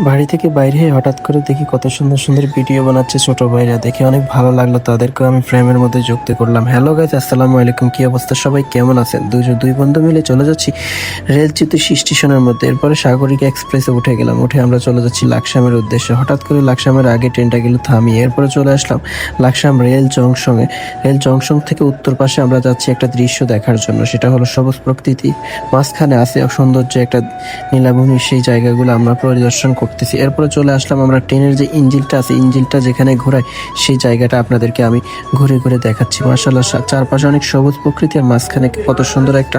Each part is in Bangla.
বাড়ি থেকে বাইরে হয়ে হঠাৎ করে দেখি কত সুন্দর সুন্দর ভিডিও বানাচ্ছে ছোট ভাইরা, দেখে অনেক ভালো লাগলো। তাদেরকে আমি ফ্রেমের মধ্যে যুক্ত করলাম। হ্যালো গাইজ, আসসালামু আলাইকুম। কি অবস্থা সবাই, কেমন আছেন? দুই বন্ধু মিলে চলে যাচ্ছি রেলচ্যুত স্টেশনের মধ্যে। এরপরে সাগরিকা এক্সপ্রেসে উঠে গেলাম। উঠে আমরা চলে যাচ্ছি লাকসামের উদ্দেশ্যে। হঠাৎ করে লাকসামের আগে ট্রেনটা গেল থামিয়ে। এরপরে চলে আসলাম লাকসাম রেল জংশনে। রেল জংশন থেকে উত্তর পাশে আমরা যাচ্ছি একটা দৃশ্য দেখার জন্য। সেটা হলো সবুজ প্রকৃতি, মাঝখানে আছে সৌন্দর্য একটা নীলাভূমি। সেই জায়গাগুলো আমরা পরিদর্শন করতেছি। এরপরে চলে আসলাম আমরা ট্রেনের যে ইঞ্জিনটা আছে, ইঞ্জিনটা যেখানে ঘোরায় সেই জায়গাটা আপনাদেরকে আমি ঘুরে ঘুরে দেখাচ্ছি। মাশাআল্লাহ, চারপাশে অনেক সবুজ প্রকৃতি আর মাঝখানে কত সুন্দর একটা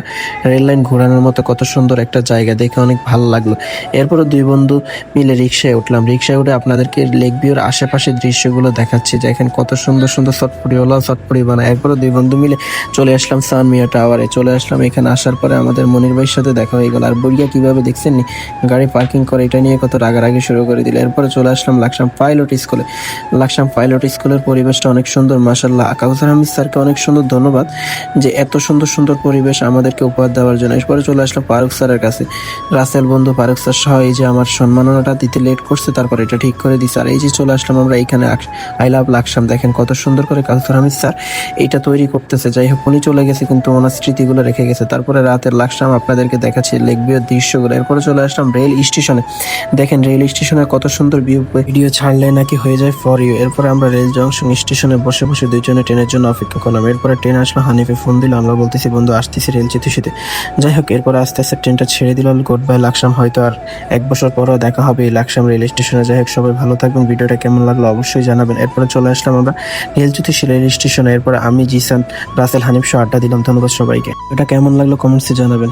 রেল লাইন ঘোরানোর মতো কত সুন্দর একটা জায়গা, দেখে অনেক ভালো লাগলো। এরপরে দুই বন্ধু মিলে রিক্সায় উঠলাম। রিক্সায় উঠে আপনাদেরকে লেক ভিউর আশেপাশের দৃশ্যগুলো দেখাচ্ছি। দেখেন কত সুন্দর সুন্দর চটপটিওয়ালা চটপটি বানায়। এরপরে দুই বন্ধু মিলে চলে আসলাম সানমিয়া টাওয়ারে। চলে আসলাম, এখানে আসার পরে আমাদের মনির ভাইয়ের সাথে দেখা হয়ে গেল। আর বইয়া কিভাবে দেখছেন নি গাড়ি পার্কিং করে, এটা নিয়ে কত রাগারাগি শুরু করে দিল। এরপরে চলে আসলাম লাকসাম পাইলট স্কুলে। লাকসাম পাইলট স্কুলের পরিবেশটা অনেক সুন্দর, মাশাআল্লাহ। কাউসার আহমেদ স্যারকে অনেক সুন্দর ধন্যবাদ যে এত সুন্দর সুন্দর পরিবেশ আমাদেরকে উপহার দেওয়ার জন্য। এরপরে চলে আসলাম ফারুক স্যারের কাছে। রাসেল বন্ধু ফারুক স্যার সহ এই যে আমার সম্মাননাটা দিতে লেট করছে, তারপর এটা ঠিক করে দিচ্ছে। আর এই যে চলে আসলাম আমরা এইখানে আই লাভ লাকসাম। দেখেন কত সুন্দর করে কাউসার আহমেদ স্যার এইটা তৈরি করতেছে। যাই হোক, উনি চলে গেছে কিন্তু ওনার স্মৃতিগুলো রেখে গেছে। তারপরে রাতের লাকসাম আপনাদেরকে দেখাচ্ছি লেক ভিউর দৃশ্যগুলো। এরপরে চলে আসলাম রেল স্টেশনে। দেখেন রেল স্টেশনে কত সুন্দর ভিডিও ছাড়লে নাকি হয়ে যায় ফর ইউ। এরপরে আমরা রেল জংশন স্টেশনে বসে বসে দুইজনে ট্রেনের জন্য অপেক্ষা করলাম। এরপরে ট্রেন আসলো, হানিফে ফোন দিল, আমরা বলতেছি বন্ধু আসতেছি রেল চিতুশিতে। যাই হোক, এরপরে আস্তে আস্তে ট্রেনটা ছেড়ে দিল। Good bye Laksam. হয়তো আর 1 বছর পরও দেখা হবে এই লাকসাম রেল স্টেশনে। যাই হোক, সবাই ভালো থাকবেন। ভিডিওটা কেমন লাগলো অবশ্যই জানাবেন। এরপরে চলে আসলাম আমরা রেল চিতুশি রেল স্টেশনে। এরপরে আমি জিসান রাসেল হানিফ সহ আড্ডা দিলাম। ধন্যবাদ সবাইকে। এটা কেমন লাগলো কমেন্টসে জানাবেন।